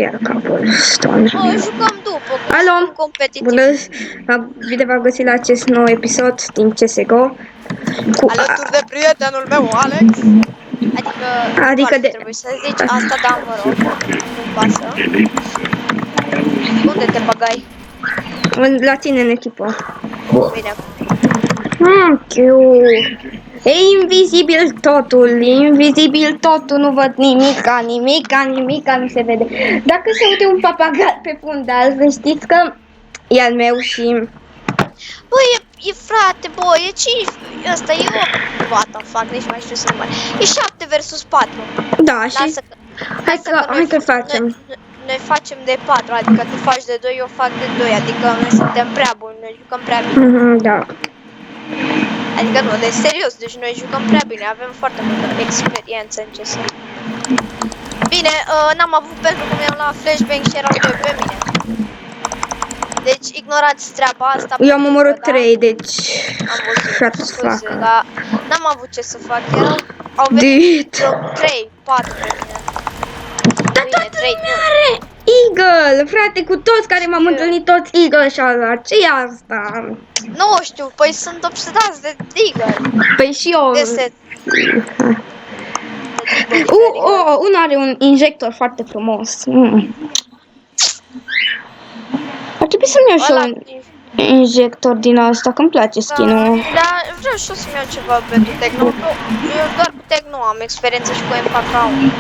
Iar capul, Stone. Jucăm după, că Alo, suntem competitiv. bună, bine v-am găsit la acest nou episod din CSGO. Alături de prietenul meu, Alex. Adică de... trebuie să zici asta, dar mă rog, nu-mi pasă. Unde te băgai? La tine în echipă. Bine. E invizibil totul, nu văd nimica, nu se vede. Dacă se uite un papagal pe fundal, să știți că e al meu și... Băi, e frate, bă, e 5, ăsta e 8, what the fuck, nici mai știu să număr. E 7 versus 4. Da, și... Hai că facem. Noi facem de 4, adică tu faci de 2, eu fac de 2, adică noi suntem prea buni, noi jucăm prea bine. Da. Adică nu, deci serios, deci noi jucăm prea bine, avem foarte multă experiență în CS. Bine, n-am avut pentru că mi-am luat flashbang și erau 2 pe mine. Deci ignorați treaba asta. Eu am omorât 3, deci... Am văzut, scuze, dar n-am avut ce să fac, au venit 3, 4 pe mine. Dar toată lumea are Eagle, frate, cu toți care m-am întâlnit, toți Eagle și ala, ce-i asta? Nu știu, păi sunt obsedați de Eagle. Păi și eu... De set. Unul are un injector foarte frumos. Ar trebui să-mi iau și un injector din asta, că îmi place skin-ul. Da, vreau și eu să-mi iau ceva pentru Tecno. Eu doar cu Tecno am experiență și cu M4A1.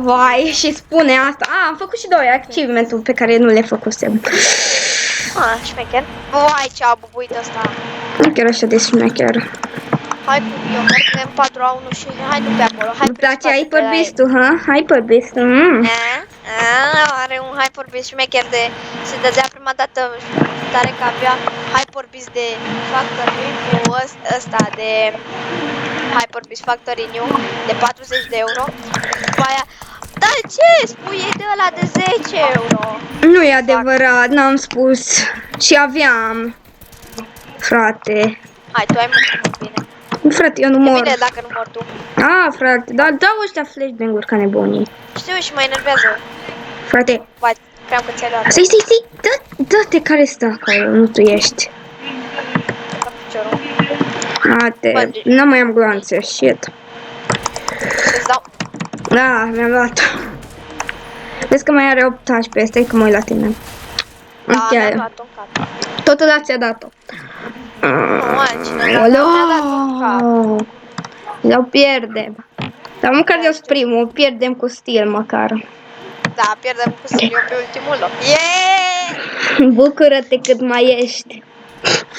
Vai, și spune asta. Am făcut și 2 achievement-uri pe care nu le făcusem. Șmecher. Vai, ce-a bubuit ăsta. Nu chiar așa de șmecher. Hai cu eu merg cu M4A1 și hai nu pe acolo. Hai. Îmi place Hyperbeast-ul, ha? Hyperbeast-ul, Are un Hyperbeast șmecher de... Se dădea prima dată tare că avea Hyperbeast de Factory cu ăsta de... Hyperbeast Factory New de 40 de euro. După aia... Dar ce? Spui e de ăla de 10 euro. Nu e adevărat, n-am spus. Și aveam. Frate. Hai, tu ai mult bine. Frate, eu nu mor. Bine dacă nu mor tu. Frate, dar dau ăștia flashbang-uri ca nebunii. Știu și mă enervează. Frate. Vai, cream că ți-ai luat. Stai, dă-te care stă acolo, nu tu ești. La piciorul. Nu mai am gloanțe, shit. Îți dau. Da, mi-am luat. Vezi că mai are 8 HP, stai că mă uit la tine. Da, mi-am luat-o în cap. Totodată ți-a dat-o. Nu, altcineva mi-a dat-o în cap. Le-o pierdem. Dar măcar eu sunt primul, pierdem cu stil măcar. Da, pierdem cu stil, eu pe ultimul loc. Yeah! Bucură-te cât mai ești.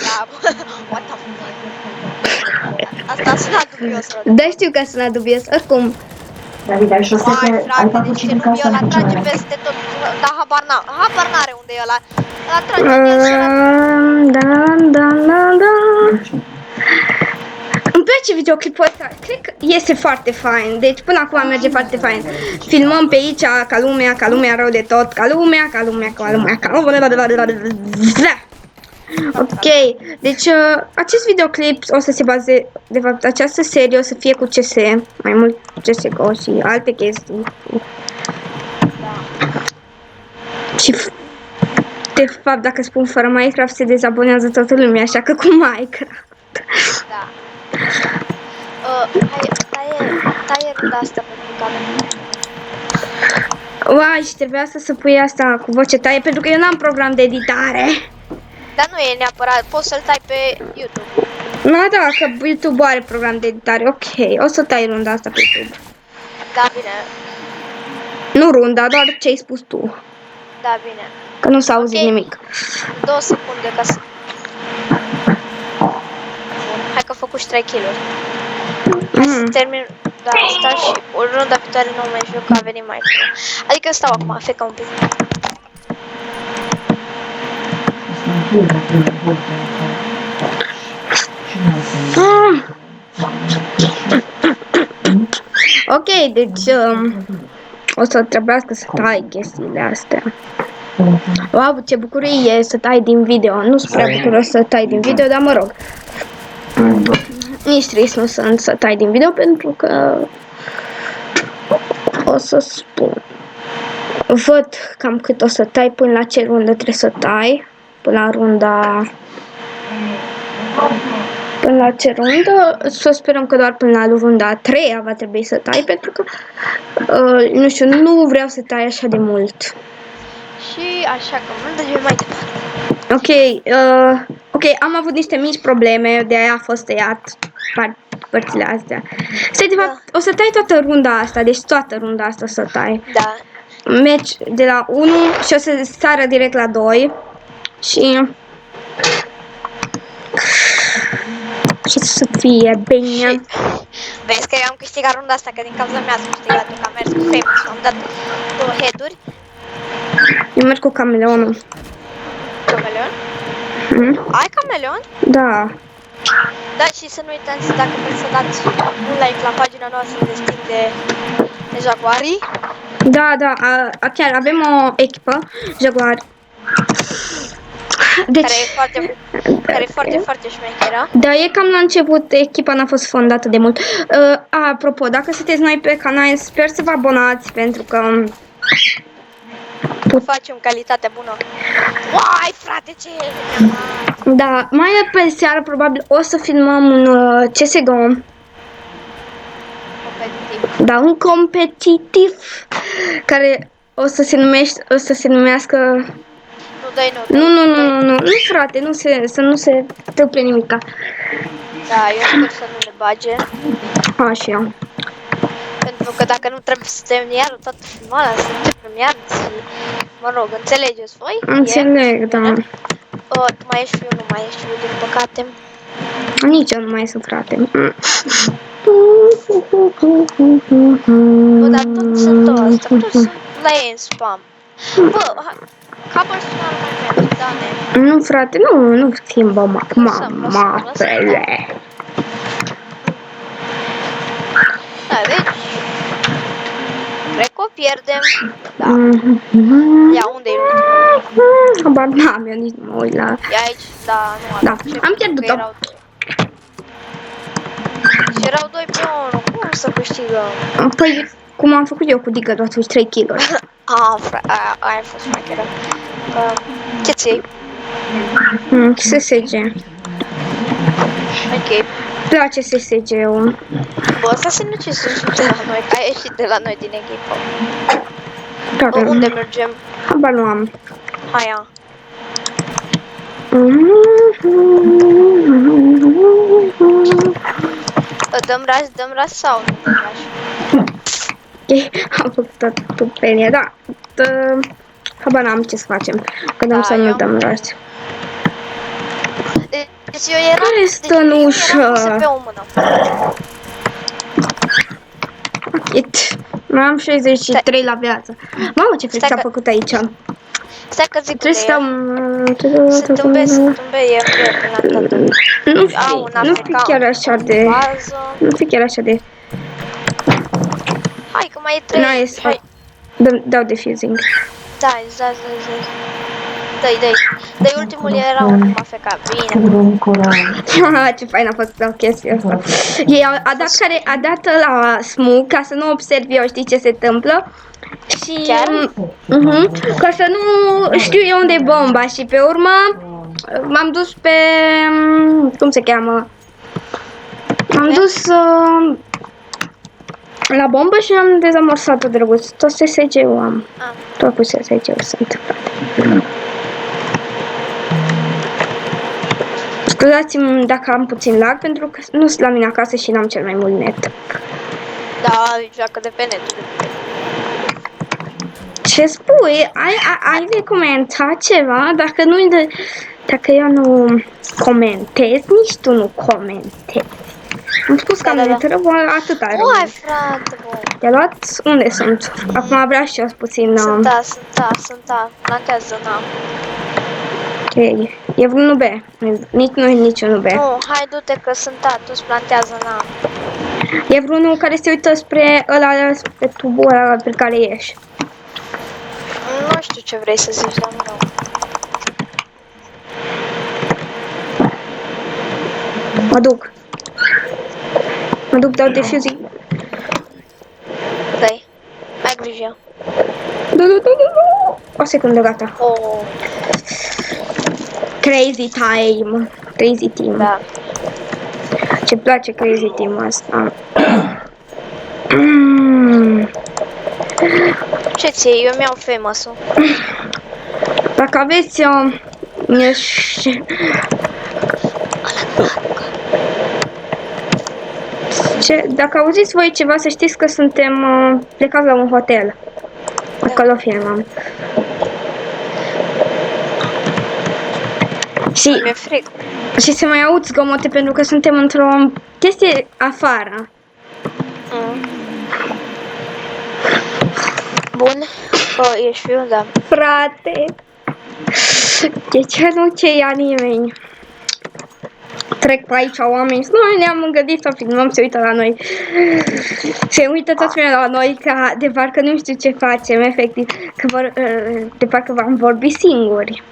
Da, what the fuck. Asta a sunat dubios, rău. Da, știu că a sunat dubios, oricum. David, ai șosete, ai făcut și din casa în picioare. Trage peste tot, dar habar n-are unde e ăla. Ăla trage în el și Da. Îmi place videoclipul ăsta, cred că este foarte fain, deci până acum merge foarte fain. Filmăm pe aici ca lumea rău de tot, ca lumea. Ok, deci acest videoclip o să se bazeze, de fapt această serie o să fie cu CS, mai mult CSGO și alte chestii. Și de fapt dacă spun fără Minecraft se dezabonează toată lumea, așa că cu Minecraft. Da. Taie runda asta pentru cameră. Uai, și trebuia să pui asta cu voce taie, pentru că eu n-am program de editare. Dar nu e neapărat, poți să-l tai pe YouTube. Da, că YouTube are program de editare, ok, o să tai runda asta pe YouTube. Da, bine. Nu runda, doar ce ai spus tu. Da, bine. Că nu s-a auzit nimic. 2 secunde ca să... Hai că făcut și 3 kill-uri. Hai să termin... Da, asta și o rundă viitoare nu mai joc, că a venit mai bine. Adică stau acum, feca un pic. Ok, deci o să trebuiască să tai chestiile astea. Wow, ce bucurie e să tai din video. Nu sunt prea bucuros să tai din video, dar mă rog. Nici trist nu sunt să tai din video pentru că o să spun. Văd cam cât o să tai, până la ce rundă trebuie să tai. Până la runda... Până la ce rundă? Să sperăm că doar până la runda a 3-a va trebui să tai, pentru că, nu știu, nu vreau să tai așa de mult. Și așa că mergem mai departe. Ok, am avut niște mici probleme, de aia a fost tăiat părțile astea. Stai, de fapt, o să tai toată runda asta, deci toată runda asta o să tai. Da. Mergi de la 1 și o să sară direct la 2 și să fie bine. Vezi că eu am câștigat runda asta, că din cauza mea am câștigat, că am mers cu Famous, am dat 2 head-uri. Eu merg cu cameleonul. Cameleon? Ai cameleon? Da. Da, și să nu uitați, dacă vreți să dați un like la pagina noastră de Steam de Jaguarii. Da, chiar avem o echipă, Jaguar. Deci, care e foarte șmecheră. Da, e cam la început, echipa n-a fost fondată de mult. Apropo, dacă sunteți noi pe canal, sper să vă abonați, pentru că... Facem calitate bună. Uai, frate, ce e? Da, mai pe seară probabil o să filmăm un CSGO. Competitiv. Da, un competitiv care o să se numească... Nu dai Nu, frate, să nu se întâmple nimica. Da, eu sper să nu ne bage. Așa. Pentru că dacă nu trebuie să tăiem iară toată filmarea, să începem iară și... Mă rog, înțelegeți voi? Înțeleg, da. Tu mai ești și eu, nu mai ești și eu, din păcate. Nici eu nu mai sunt, frate. Bă, dar toți sunt ăsta, toți sunt la ei în spam. Bă, Cobblestone mai merge, da, ne. Nu, frate, nu schimbă mapele. Da, deci... Cred că o pierdem. Da. Ia, unde e ultimul? Habar n-am, eu nici nu mă uit la... E aici, da, nu Da, am. am pierdut-o. Și erau 2 pe 1, cum să câștigăm? Păi, cum am făcut eu cu Digger atunci 3 kg-uri. Aia a fost șmecheră. Ce ți-ai? SSG. Ok. Place SSG-ul. Bă, asta se nu ce să de la noi, că ai ieșit de la noi din echipă. Care? Unde mergem? Habar nu am. Hai, ia. Dăm ras sau nu dăm ras? Ok, am făcut tot tupenie, da. Habar n-am ce să facem. Că dăm să nu dăm ras. Deci eu eram... Care stă în ușă? Pe o mână. Mai am 63 la viață. Mamă, ce fric s-a făcut aici. Stai că zic Trebuie să stau... Sunt un B, e până la toată. Nu fi chiar așa de... Nu fi chiar așa de... Hai că mai e 3. Nice, hai. Dau defusing. Da. Dă-i ultimul era un AFK, bine. Ce fain a fost o chestie asta. Ei a dat la smug ca să nu observ eu, știi ce se întâmplă. Și ca să nu știu eu unde e bomba și pe urmă m-am dus pe... cum se cheamă? M-am dus la bombă și am dezamorsat-o, drăguț. Tot SSG-ul am. Tot cu SSG-ul sunt, frate. Scuzați-mi dacă am puțin lag, pentru că nu sunt la mine acasă și n-am cel mai mult net. Da, joacă de pe net. Ce spui? Ai de comentat ceva? Dacă eu nu comentez, nici tu nu comentezi. Am spus că am netră, atât ai rămas. Uai, frate, bă. Te-a luat? Unde sunt? Acum vreau și eu puțin... Sunt A. Plantează, n-am. Ok. E vreunul B. Nici nu, nici unul B. Nu, hai du-te că sunt A, tu-ți plantează, n-am. E vreunul care se uită spre ăla, spre tubul ăla pe care ieși. Nu știu ce vrei să zici, dar nu. Mă duc, dau defusing. Dai, ai grijă. O secundă, gata. Oh, Crazy time. Crazy team. da. Ce place Crazy team asta. Ce ție? Eu mi-au famous-ul. Dacă aveți dacă auziți voi ceva, să știți că suntem plecați la un hotel. Acolo filmăm. Mi-e fric. Și se mai aud zgomote pentru că suntem într-o chestie afară. Bun. Ești fiu, da. Frate, de ce nu ce ia nimeni? Trec pe aici oameni, noi ne-am îngădit să filmăm, se uită la noi. Se uită toți la noi ca de parcă nu știu ce facem, efectiv, că de parcă v-am vorbit singuri.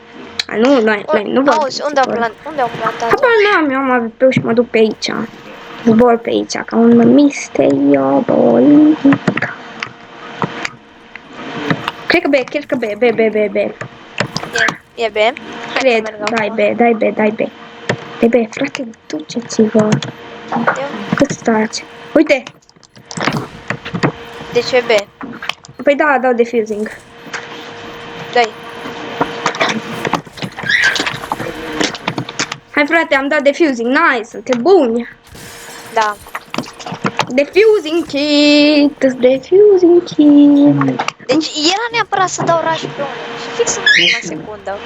Nu, noi nu vorbim. Auzi, unde au plantat? Habar n-am, eu am AVP-ul și mă duc pe aici. Zbor pe aici, ca un misterio politic. Cred că B. E B? Cred, dai B. Bebe, frate, duceți-vă. Cât stați? Uite! De ce B? Păi da, dau defusing. Dai. Hai frate, am dat defusing, nice, suntem buni. Da. Defusing kit, defusing kit. Deci era neapărat să dau rush pe unul și fix în ultima secundă.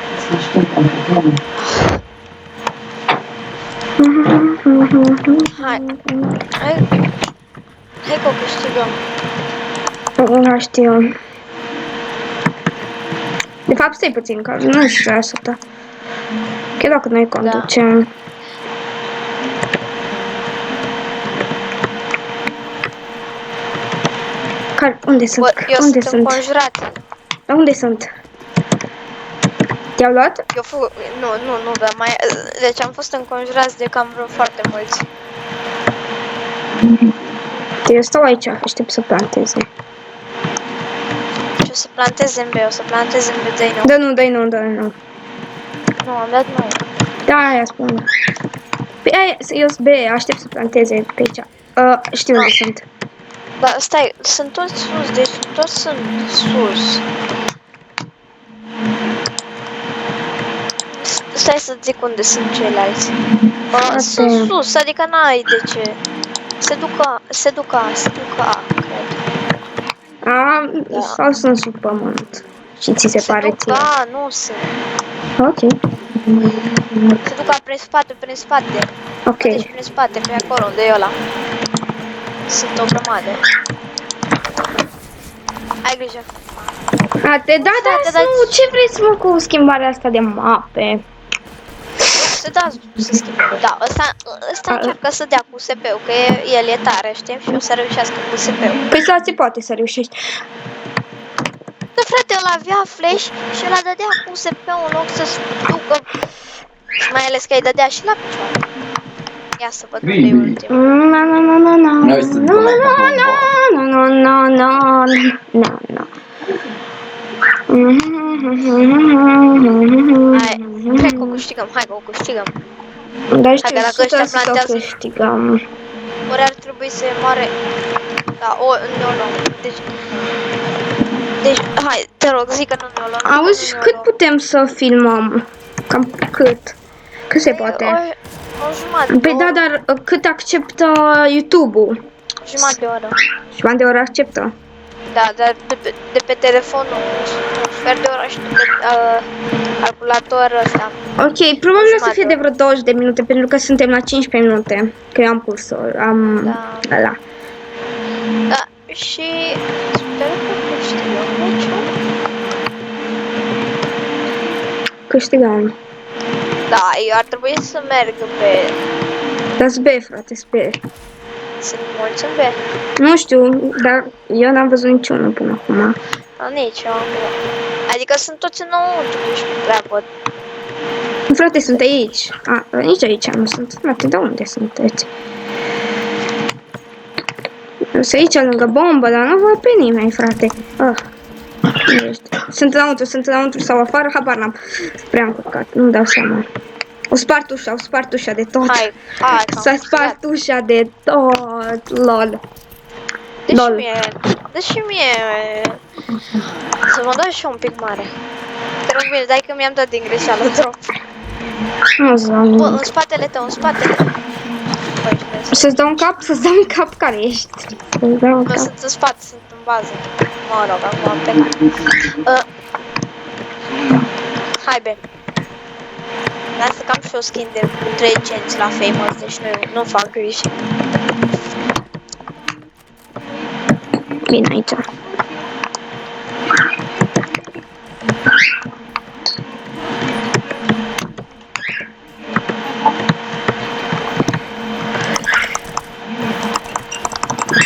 Hai că o câștigăm. Nu știu. De fapt, stai puțin, că nu știu asta. Chiar dacă noi conducem. Unde sunt? Eu unde sunt înconjurat. Unde sunt? Te-au luat? Nu, dar mai... Deci am fost înconjurați de cam vreo foarte mulți. Eu stau aici, aștept să planteze. Și o să plantez în B, o să plantez în B, dai nu. Dă-nu. Nu, am dat nu. Da, aia spun. Păi aia, eu sunt B, aștept să planteze pe aici. Știu unde sunt. Da, stai, sunt toți sus, deci toți sunt sus. Stai să zic unde sunt ceilalți. Sunt sus, adică n-ai de ce. Se duc A, cred. Sau sunt sub pământ. Și ți se pare ție? Da, nu sunt. Ok. Se duc prin spate. Ok. Deci prin spate, pe acolo, unde e ăla. Sunt o grămadă. Ai grijă. Da, ce vrei să mă cu schimbarea asta de mape? Să schimbăm. Da, ăsta încearcă să dea cu SP-ul, că el e tare, știi? Și o să reușească cu SP-ul. Păi să se poate să reușești. Da, frate, ăla avea flash și ăla dădea cu SP-ul în loc să-și ducă. Mai ales că îi dădea și la picioare. Ia să văd unde e ultimul. Hai că o câștigăm, Dar știu, să câștigăm. Ori ar trebui să moare. Da, nu. Deci, hai, te rog, zic că nu ne-o luăm. Auzi, cât putem să filmăm? Cam cât? Cât se poate? O jumătate. Păi da, dar cât acceptă YouTube-ul? Jumătate de oră. Jumătate de oră acceptă? Da, dar de pe telefon un sfert de oră și de pe calculator ăsta. Ok, probabil o să fie de vreo 20 de minute, pentru că suntem la 15 minute. Că eu am cursor, ăla. Da, și sper că câștigăm meciul. Câștigăm. Da, eu ar trebui să merg pe... Dar B, frate, sper. Sunt mulți în B. Nu știu, dar eu n-am văzut niciunul până acum. Nici eu. Adică sunt toți înăuntru, deci nu prea văd. Frate, sunt aici. Nici aici nu sunt. Frate, de unde sunteți? Sunt aici lângă bombă, dar nu văd pe nimeni, frate. Ești. Sunt înăuntru sau afară, habar n-am. Prea am căcat, nu-mi dau seama. O spart ușa de tot. Hai, că S-a am spart ușa de tot, lol. Lol. Dă și mie să mă dau și un pic mare. Te rog bine, dai că mi-am dat din greșeală drop. Nu-ți dau Bă, în nimic. spatele tău, în spatele. Băi, Să-ți dau un cap? Să-ți dau un cap? Care ești? Să-ți dau un nu cap. sunt în spate, sunt în bază. Mă rog, acum am plecat. Hai, be. Lasă că am și o skin de 3 cenți la Famous, deci nu fac griji. Bine aici.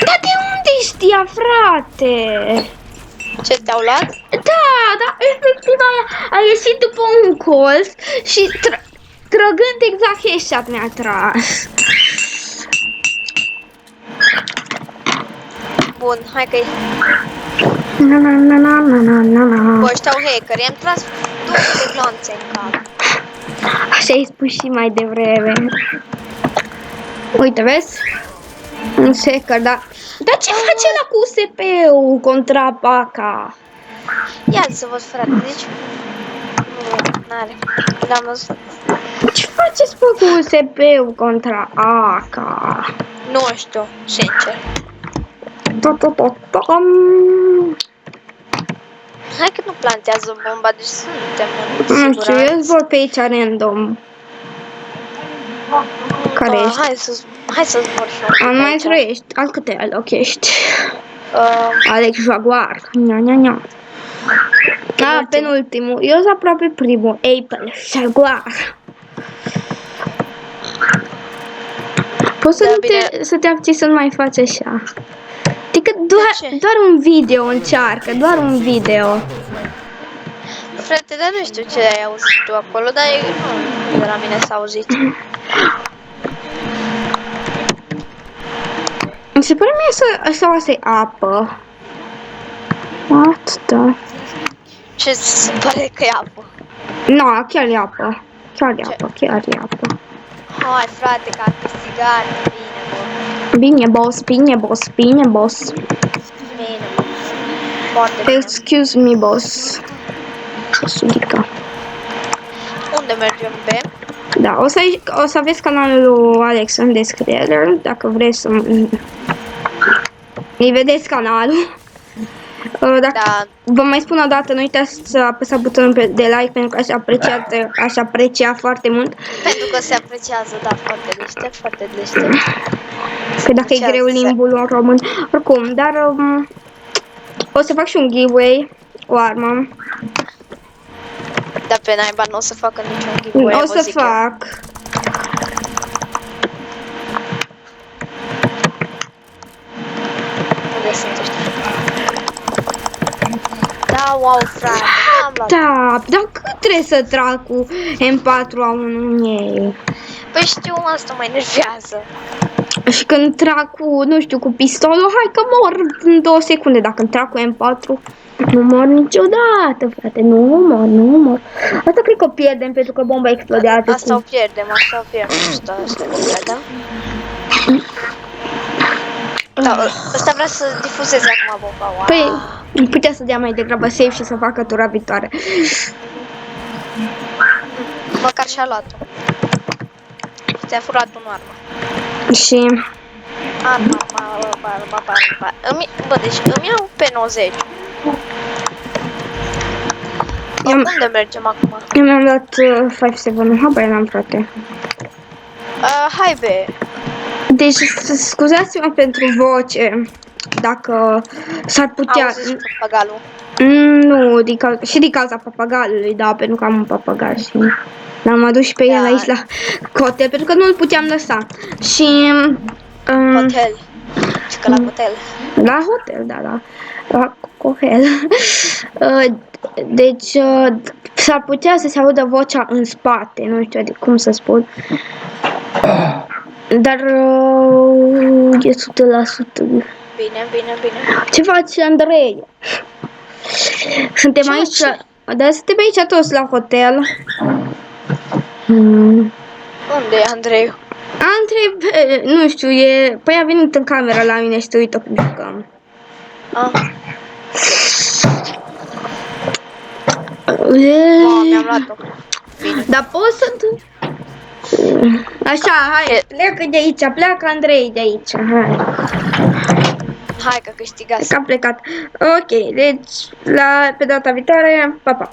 Dar de unde știa, frate? Ce te-au luat? Da, efectiv a ieșit după un colț și trăgând exact headshot mi-a tras. Bun, hai că-i... Na. Bă, ăștia au hacker, i-am tras 200 de glonțe în cap. Așa ai spus și mai devreme. Uite, vezi? Un hacker, da. Dar ce face ăla cu USP-ul contra Paca? Ia să văd, frate, deci... Nu, n-are. L-am văzut. Ce faceți cu USP-ul contra AK? Nu știu, sincer. Hai că nu plantează bomba, deci suntem în Nu știu, eu siguranță. zbor pe aici random. Care ești? Hai să zbor și eu. Nu mai trăiești. Al câte loc ești? Uh, Alex Jaguar. Nia. Da, penultimul. Eu sunt aproape primul. Apple Jaguar. Poți să te abții să nu mai faci așa. Adică doar un video încearcă, doar un video. frate, dar nu știu ce ai auzit tu acolo, dar nu de la mine s-a auzit. Mi se pare mie să asta e apă. What the? Ce se pare că e apă? Nu, chiar e apă. Chiar e apă. Hai, frate, că a câștigat, bine, bă. Bine, boss. Bine, bă. Foarte bine. Excuse me, boss. Sudica. Unde mergem, be? Da, o să aveți canalul lui Alex în descriere, dacă vreți să îi vedeți canalul. Dacă Da. vă mai spun o dată, nu uitați să apăsați butonul de like pentru că aș aprecia foarte mult. Pentru că se apreciază, da, foarte deștept. Că dacă e greu limbul în român. Oricum, dar o să fac și un giveaway, o armă. Dar pe naiba nu o să facă niciun giveaway, O să fac. Unde sunt ăștia? Da, wow, frate, am luat. Da, dar cât trebuie să trag cu M4A1 ei? Păi știu, asta mă enervează. Și când trag cu, nu știu, cu pistolul, hai că mor în 2 secunde. Dacă îmi trag cu M4, nu mor niciodată, frate, nu mor. Asta cred că o pierdem pentru că bomba explodează. Asta o pierdem. Asta da? Da, ăsta vrea să difuzeze acum bomba. Wow. Păi, putea să dea mai degrabă save și să facă tura viitoare. Măcar și-a luat-o. Ți-a furat un armă. Și... Arma. Bă, deci îmi iau pe 90. Unde mergem acum? Eu mi-am dat 5-7, habar n-am, frate. Hai, be. Deci, scuzați-mă pentru voce, dacă s-ar putea... Auzi papagalul. Nu, din cauza papagalului, da, pentru că am un papagal și l-am adus și pe el aici la hotel, pentru că nu-l puteam lăsa. Și... Hotel. Și că la hotel. La hotel, da. La hotel. Deci, s-ar putea să se audă vocea în spate, nu știu cum să spun. Dar e 100%. Bine. Ce faci, Andrei? Suntem Ce, aici, ce? da, suntem aici toți la hotel. Hmm. Unde e Andrei? Andrei, nu știu, păi a venit în camera la mine și te uită cum jucăm. Ah. Mi-am luat-o. Bine. Dar poți să... Așa, hai, pleacă de aici, pleacă Andrei de aici, hai. Hai că câștigați. Că a plecat. Ok, deci, pe data viitoare, pa, pa.